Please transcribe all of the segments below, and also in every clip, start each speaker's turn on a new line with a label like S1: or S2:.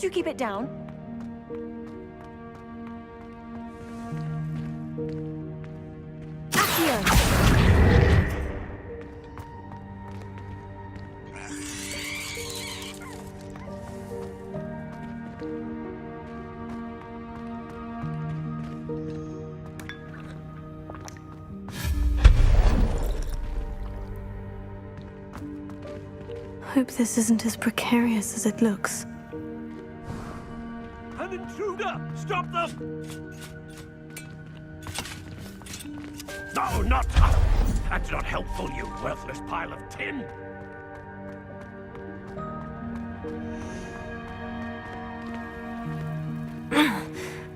S1: Can't you keep it down? Accio!
S2: Hope this isn't as precarious as it looks.
S3: An intruder! Stop them! No, not... That's not helpful, you worthless pile of tin!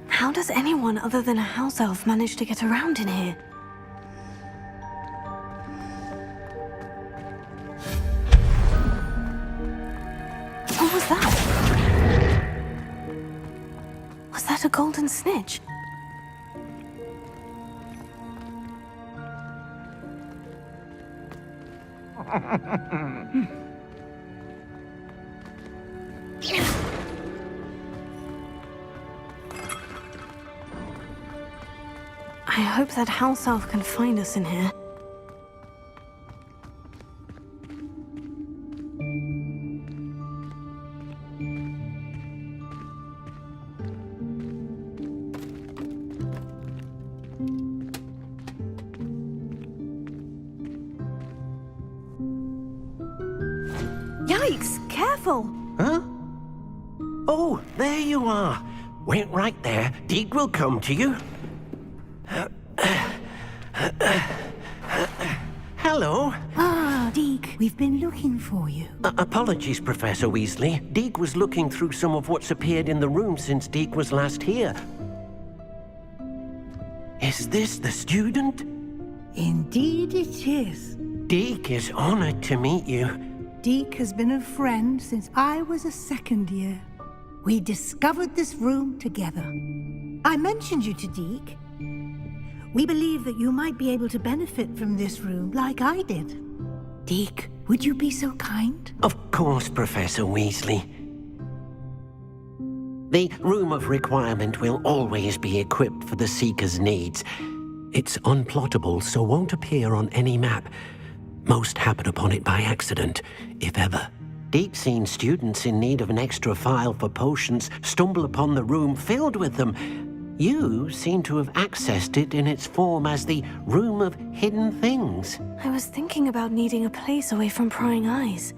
S2: How does anyone other than a house elf manage to get around in here? What was that? Was that a golden snitch? I hope that house elf can find us in here.
S1: Yikes! Careful!
S4: Huh? Oh, there you are. Wait right there. Deek will come to you. Hello.
S5: Ah, Deek, we've been looking for you.
S4: Apologies, Professor Weasley. Deek was looking through some of what's appeared in the room since Deek was last here. Is this the student?
S5: Indeed it is.
S4: Deek is honored to meet you.
S5: Deek has been a friend since I was a second year. We discovered this room together. I mentioned you to Deek. We believe that you might be able to benefit from this room like I did. Deek, would you be so kind?
S4: Of course, Professor Weasley. The Room of Requirement will always be equipped for the Seeker's needs. It's unplottable, so won't appear on any map. Most happen upon it by accident, if ever. Deek's seen students in need of an extra file for potions stumble upon the room filled with them. You seem to have accessed it in its form as the Room of Hidden Things.
S2: I was thinking about needing a place away from prying eyes.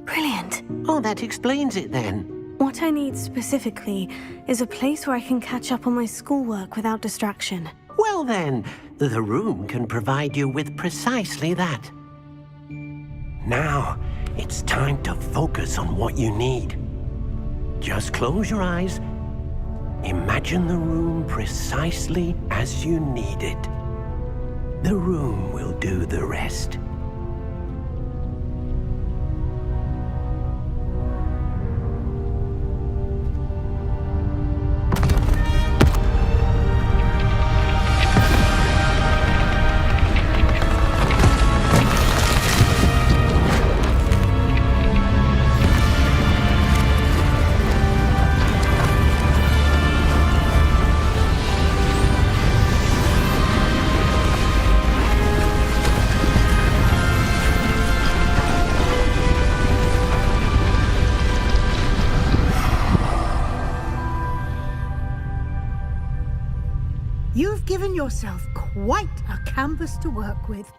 S2: Brilliant.
S4: Oh, that explains it then.
S2: What I need specifically is a place where I can catch up on my schoolwork without distraction.
S4: Well then, the room can provide you with precisely that. Now, it's time to focus on what you need. Just close your eyes. Imagine the room precisely as you need it. The room will do the rest.
S5: You've given yourself quite a canvas to work with.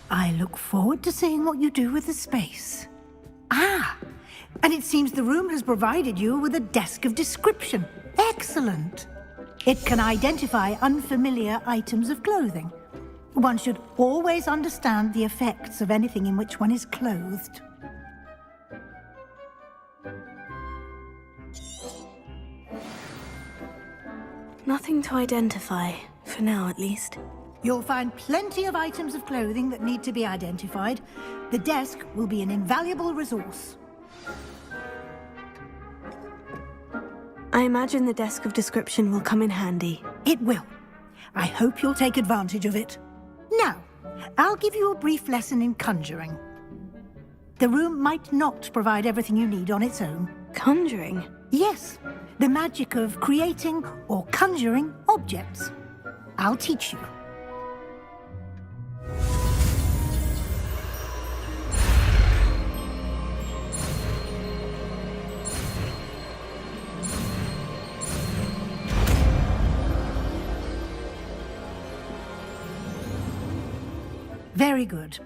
S5: I look forward to seeing what you do with the space. Ah, and it seems the room has provided you with a desk of description. Excellent. It can identify unfamiliar items of clothing. One should always understand the effects of anything in which one is clothed.
S2: Nothing to identify, for now at least.
S5: You'll find plenty of items of clothing that need to be identified. The desk will be an invaluable resource.
S2: I imagine the desk of description will come in handy.
S5: It will. I hope you'll take advantage of it. Now, I'll give you a brief lesson in conjuring. The room might not provide everything you need on its own.
S2: Conjuring?
S5: Yes, the magic of creating or conjuring objects. I'll teach you. Very good.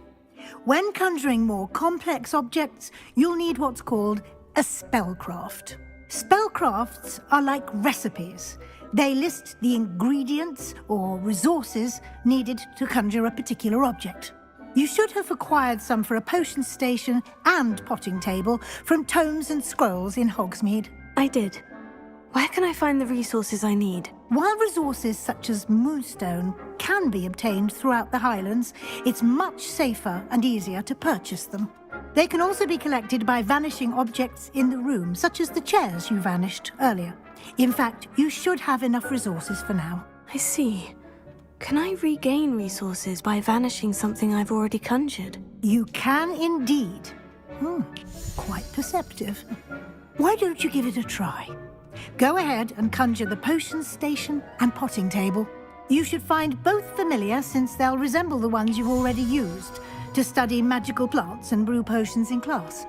S5: When conjuring more complex objects, you'll need what's called a spellcraft. Spellcrafts are like recipes. They list the ingredients or resources needed to conjure a particular object. You should have acquired some for a potion station and potting table from tomes and scrolls in Hogsmeade.
S2: I did. Where can I find the resources I need?
S5: While resources such as moonstone can be obtained throughout the Highlands, it's much safer and easier to purchase them. They can also be collected by vanishing objects in the room, such as the chairs you vanished earlier. In fact, you should have enough resources for now.
S2: I see. Can I regain resources by vanishing something I've already conjured?
S5: You can indeed. Quite perceptive. Why don't you give it a try? Go ahead and conjure the potion station and potting table. You should find both familiar, since they'll resemble the ones you've already used to study magical plants and brew potions in class.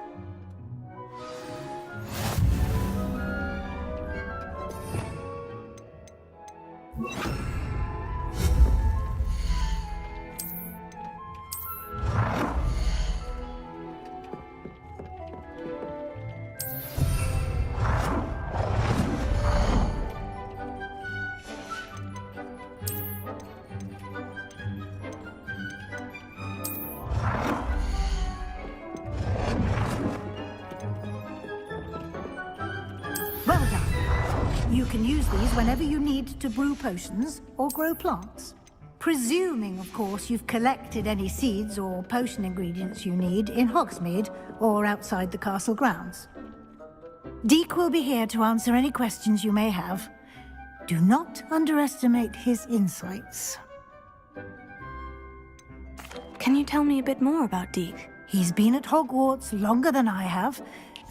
S5: Well done. You can use these whenever you need to brew potions or grow plants. Presuming, of course, you've collected any seeds or potion ingredients you need in Hogsmeade or outside the castle grounds. Deek will be here to answer any questions you may have. Do not underestimate his insights.
S2: Can you tell me a bit more about Deek?
S5: He's been at Hogwarts longer than I have,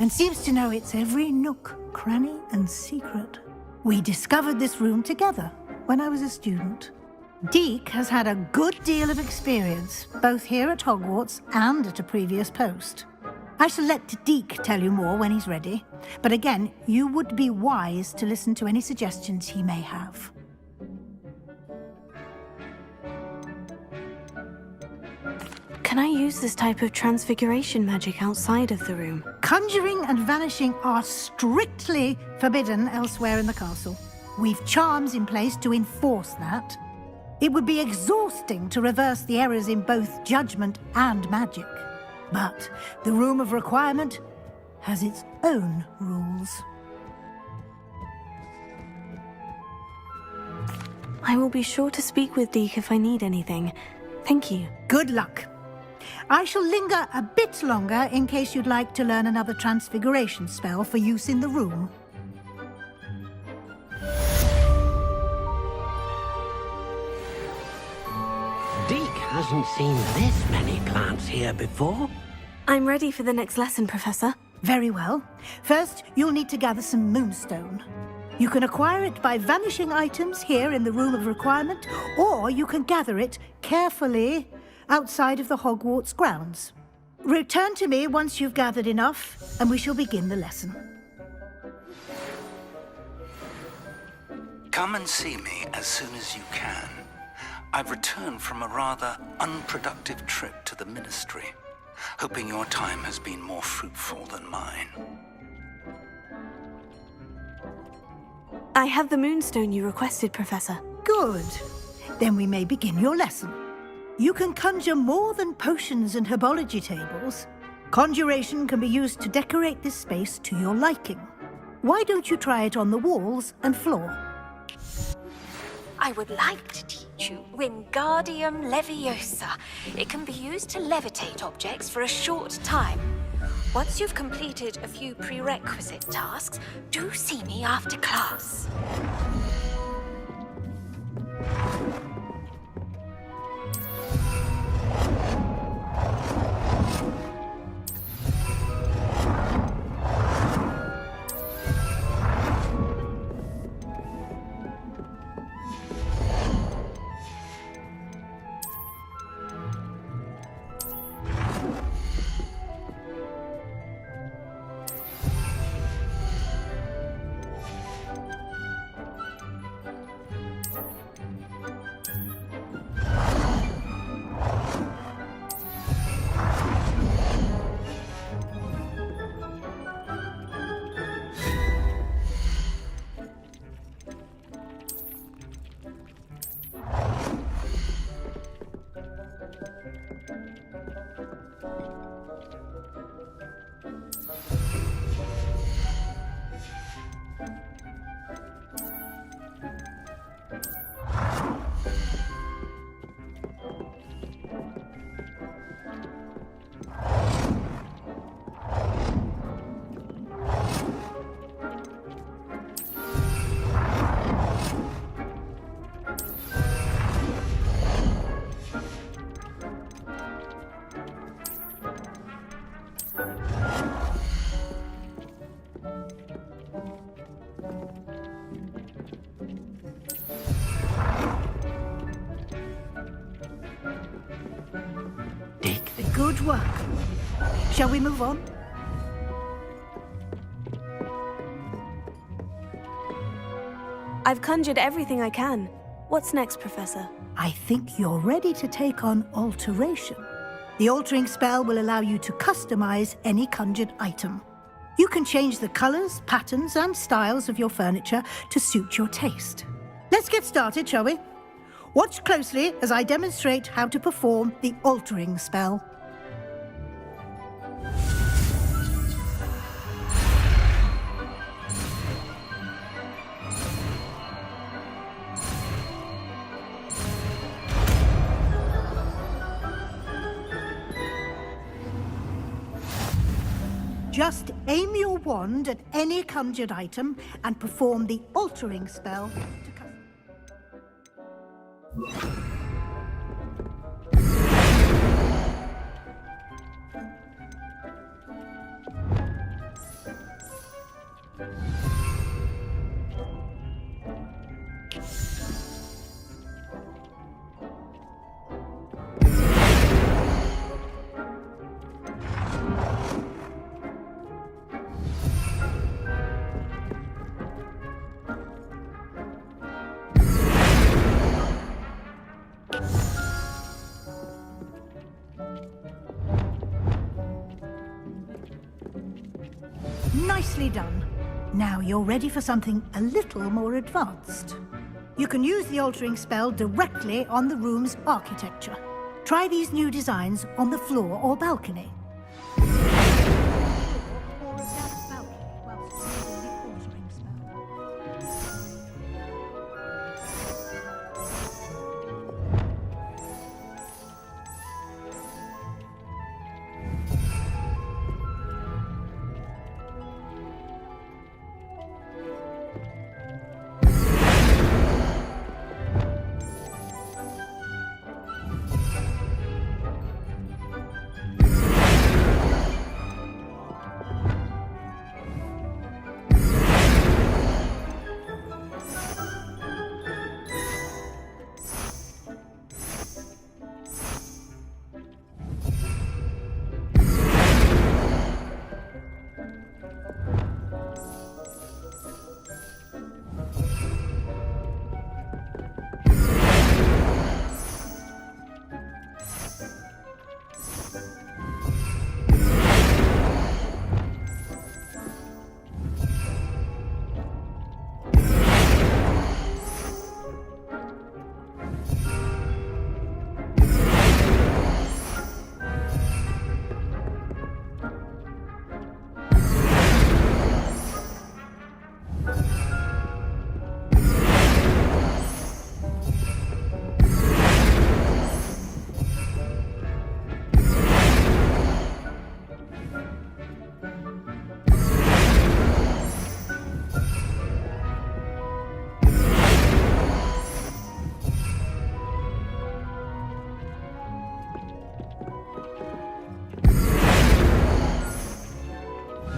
S5: and seems to know its every nook, cranny, and secret. We discovered this room together when I was a student. Deek has had a good deal of experience, both here at Hogwarts and at a previous post. I shall let Deek tell you more when he's ready, but again, you would be wise to listen to any suggestions he may have.
S2: Can I use this type of transfiguration magic outside of the room?
S5: Conjuring and vanishing are strictly forbidden elsewhere in the castle. We've charms in place to enforce that. It would be exhausting to reverse the errors in both judgment and magic. But the Room of Requirement has its own rules.
S2: I will be sure to speak with Deek if I need anything. Thank you.
S5: Good luck. I shall linger a bit longer in case you'd like to learn another transfiguration spell for use in the room.
S4: Deek hasn't seen this many plants here before.
S2: I'm ready for the next lesson, Professor.
S5: Very well. First, you'll need to gather some moonstone. You can acquire it by vanishing items here in the Room of Requirement, or you can gather it carefully outside of the Hogwarts grounds. Return to me once you've gathered enough, and we shall begin the lesson.
S1: Come and see me as soon as you can. I've returned from a rather unproductive trip to the Ministry, hoping your time has been more fruitful than mine.
S2: I have the moonstone you requested, Professor.
S5: Good. Then we may begin your lesson. You can conjure more than potions and herbology tables. Conjuration can be used to decorate this space to your liking. Why don't you try it on the walls and floor?
S6: I would like to teach you Wingardium Leviosa. It can be used to levitate objects for a short time. Once you've completed a few prerequisite tasks, do see me after class.
S5: Good work. Shall we move on?
S2: I've conjured everything I can. What's next, Professor?
S5: I think you're ready to take on alteration. The altering spell will allow you to customize any conjured item. You can change the colors, patterns, and styles of your furniture to suit your taste. Let's get started, shall we? Watch closely as I demonstrate how to perform the altering spell. Just aim your wand at any conjured item and perform the altering spell to Nicely done. Now you're ready for something a little more advanced. You can use the altering spell directly on the room's architecture. Try these new designs on the floor or balcony.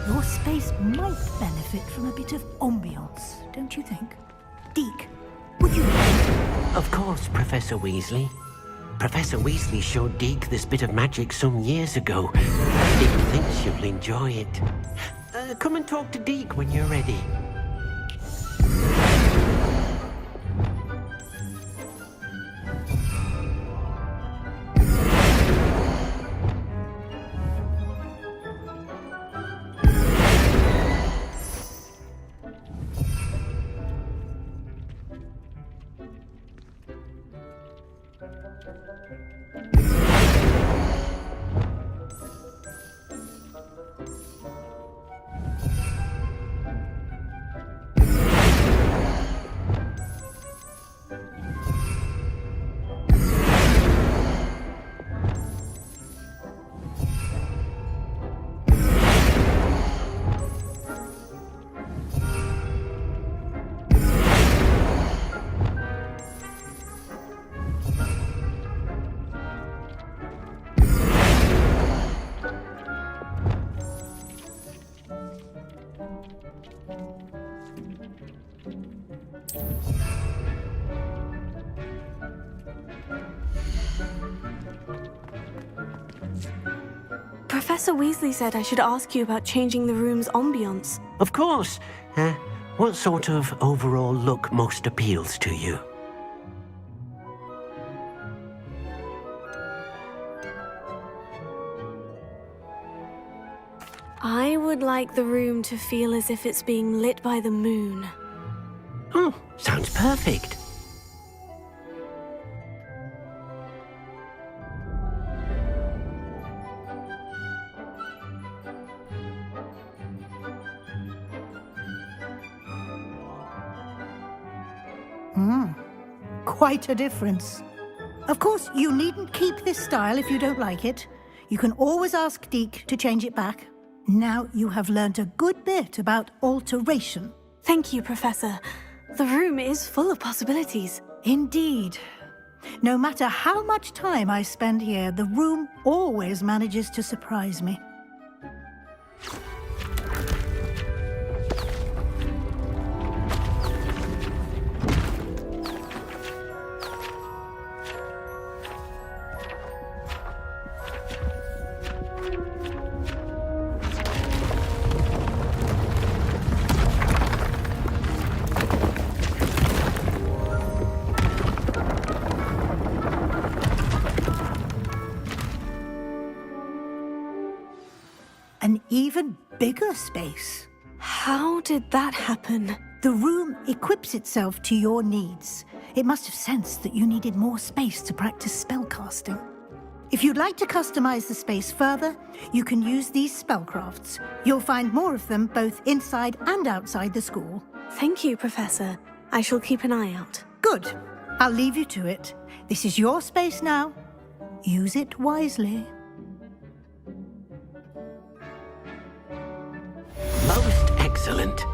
S5: Your space might benefit from a bit of ambiance, don't you think? Deke, would you mind?
S4: Of course, Professor Weasley. Professor Weasley showed Deke this bit of magic some years ago. Deke thinks you'll enjoy it. Come and talk to Deke when you're ready.
S2: Professor Weasley said I should ask you about changing the room's ambiance.
S4: Of course. What sort of overall look most appeals to you?
S2: I would like the room to feel as if it's being lit by the moon.
S4: Oh, sounds perfect.
S5: Quite a difference. Of course, you needn't keep this style if you don't like it. You can always ask Deke to change it back. Now you have learned a good bit about alteration.
S2: Thank you, Professor. The room is full of possibilities.
S5: Indeed. No matter how much time I spend here, the room always manages to surprise me. An even bigger space.
S2: How did that happen?
S5: The room equips itself to your needs. It must have sensed that you needed more space to practice spellcasting. If you'd like to customize the space further, you can use these spellcrafts. You'll find more of them both inside and outside the school.
S2: Thank you, Professor. I shall keep an eye out.
S5: Good. I'll leave you to it. This is your space now. Use it wisely.
S4: Most excellent.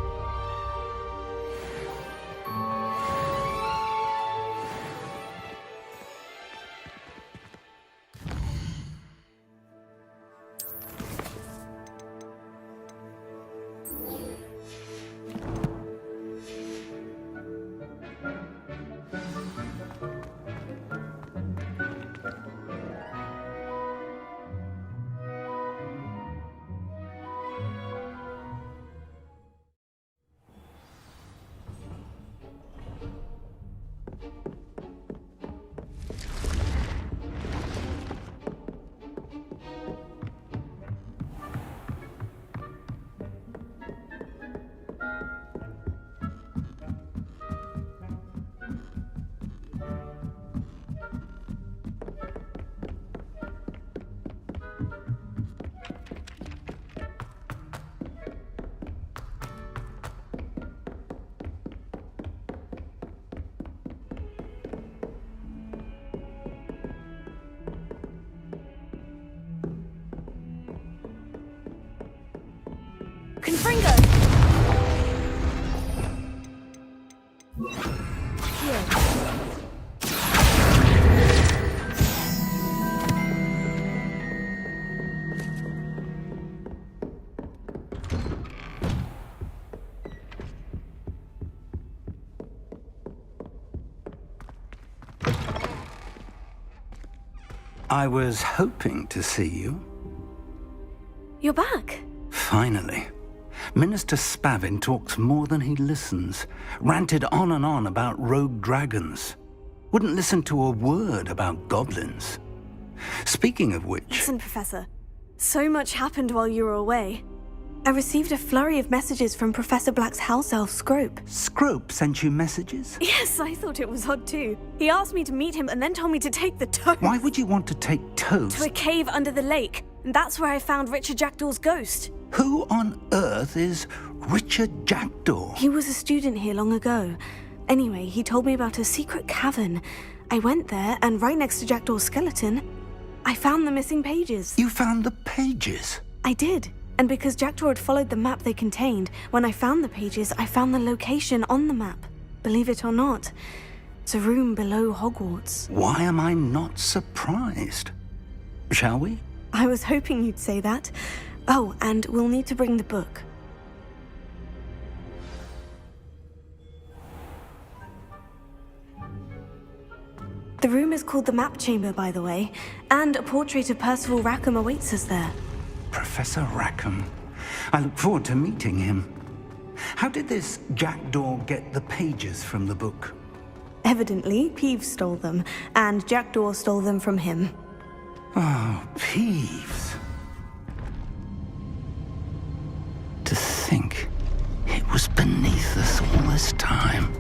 S2: Confringo!
S1: I was hoping to see you.
S2: You're back.
S1: Finally. Minister Spavin talks more than he listens. Ranted on and on about rogue dragons. Wouldn't listen to a word about goblins. Speaking of which...
S2: Listen, Professor. So much happened while you were away. I received a flurry of messages from Professor Black's house elf, Scrope.
S1: Scrope sent you messages?
S2: Yes, I thought it was odd too. He asked me to meet him and then told me to take the toast.
S1: Why would you want to take toast?
S2: To a cave under the lake. And that's where I found Richard Jackdaw's ghost.
S1: Who on earth is Richard Jackdaw?
S2: He was a student here long ago. Anyway, he told me about a secret cavern. I went there, and right next to Jackdaw's skeleton, I found the missing pages.
S1: You found the pages?
S2: I did. And because Jackdaw had followed the map they contained, when I found the pages, I found the location on the map. Believe it or not, it's a room below Hogwarts.
S1: Why am I not surprised? Shall we?
S2: I was hoping you'd say that. Oh, and we'll need to bring the book. The room is called the Map Chamber, by the way, and a portrait of Percival Rackham awaits us there.
S1: Professor Rackham. I look forward to meeting him. How did this jackdaw get the pages from the book?
S2: Evidently, Peeves stole them, and Jackdaw stole them from him.
S1: Oh, Peeves. To think it was beneath us all this time.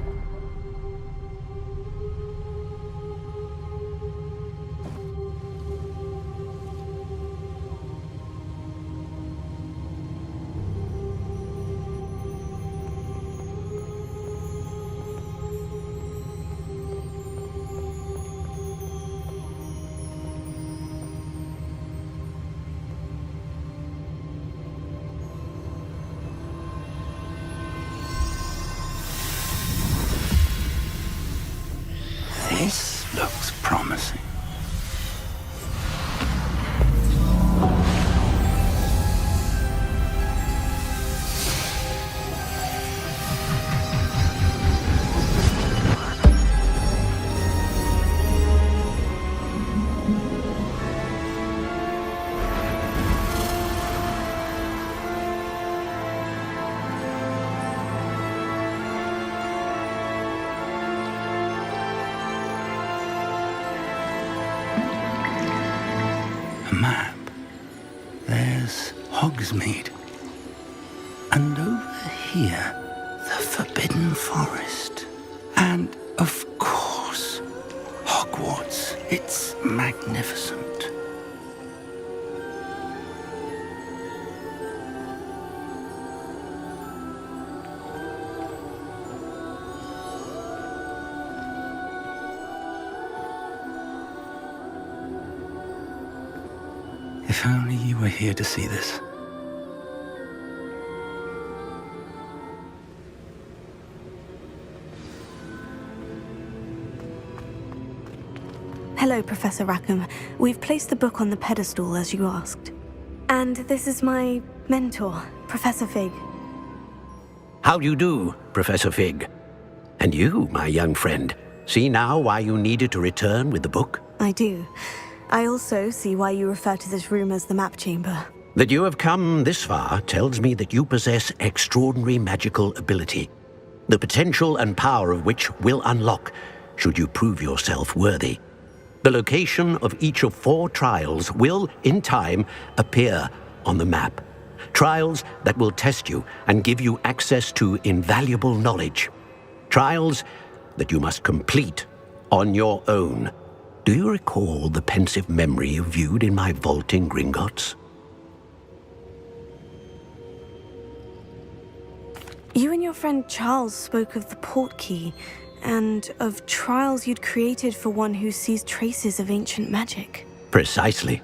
S1: This looks promising. A map. There's Hogsmeade. And over here, the Forbidden Forest. And, of course, Hogwarts. It's magnificent. If only you were here to see this.
S2: Hello, Professor Rackham. We've placed the book on the pedestal as you asked. And this is my mentor, Professor Fig.
S4: How do you do, Professor Fig? And you, my young friend, see now why you needed to return with the book?
S2: I do. I also see why you refer to this room as the map chamber.
S4: That you have come this far tells me that you possess extraordinary magical ability, the potential and power of which will unlock should you prove yourself worthy. The location of each of 4 trials will, in time, appear on the map. Trials that will test you and give you access to invaluable knowledge. Trials that you must complete on your own. Do you recall the pensive memory you viewed in my vault in Gringotts?
S2: You and your friend Charles spoke of the portkey, and of trials you'd created for one who sees traces of ancient magic.
S4: Precisely.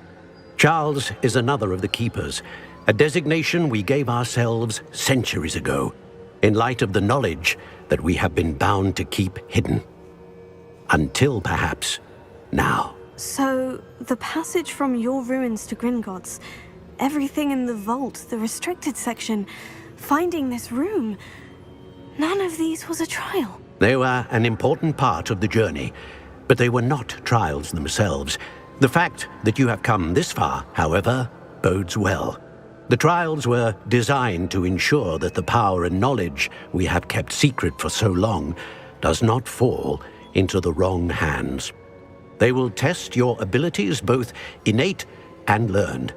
S4: Charles is another of the Keepers, a designation we gave ourselves centuries ago, in light of the knowledge that we have been bound to keep hidden. Until, perhaps, now.
S2: So, the passage from your ruins to Gringotts, everything in the vault, the restricted section, finding this room, none of these was a trial.
S4: They were an important part of the journey, but they were not trials themselves. The fact that you have come this far, however, bodes well. The trials were designed to ensure that the power and knowledge we have kept secret for so long does not fall into the wrong hands. They will test your abilities, both innate and learned.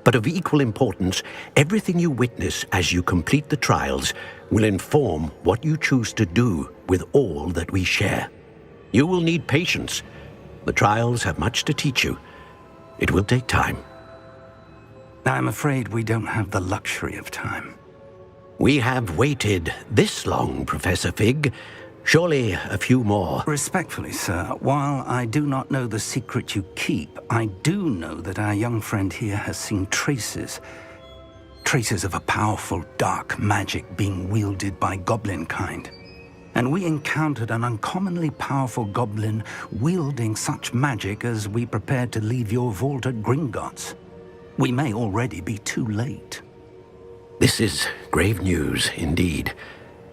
S4: But of equal importance, everything you witness as you complete the trials will inform what you choose to do with all that we share. You will need patience. The trials have much to teach you. It will take time.
S1: I'm afraid we don't have the luxury of time.
S4: We have waited this long, Professor Fig. Surely a few more.
S1: Respectfully, sir, while I do not know the secret you keep, I do know that our young friend here has seen traces of a powerful dark magic being wielded by goblin kind. And we encountered an uncommonly powerful goblin wielding such magic as we prepared to leave your vault at Gringotts. We may already be too late.
S4: This is grave news indeed.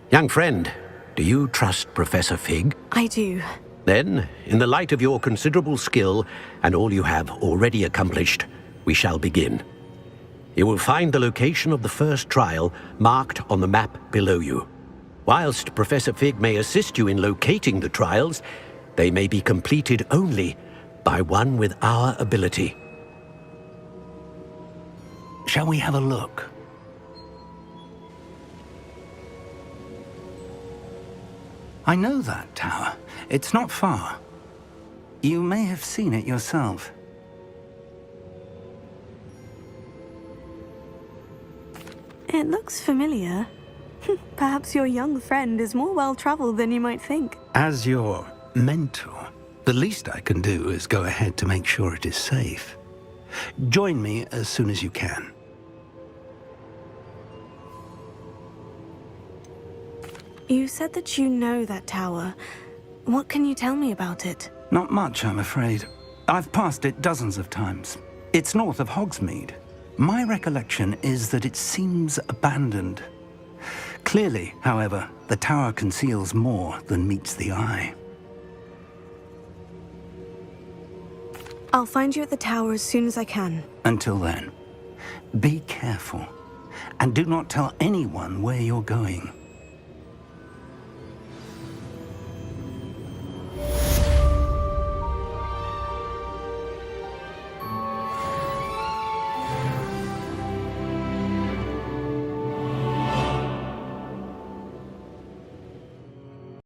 S4: Young friend, do you trust Professor Fig?
S2: I do.
S4: Then, in the light of your considerable skill and all you have already accomplished, we shall begin. You will find the location of the first trial marked on the map below you. Whilst Professor Fig may assist you in locating the trials, they may be completed only by one with our ability.
S1: Shall we have a look? I know that tower. It's not far. You may have seen it yourself.
S2: It looks familiar. Perhaps your young friend is more well-traveled than you might think.
S1: As your mentor, the least I can do is go ahead to make sure it is safe. Join me as soon as you can.
S2: You said that you know that tower. What can you tell me about it?
S1: Not much, I'm afraid. I've passed it dozens of times. It's north of Hogsmeade. My recollection is that it seems abandoned. Clearly, however, the tower conceals more than meets the eye.
S2: I'll find you at the tower as soon as I can.
S1: Until then, be careful, and do not tell anyone where you're going.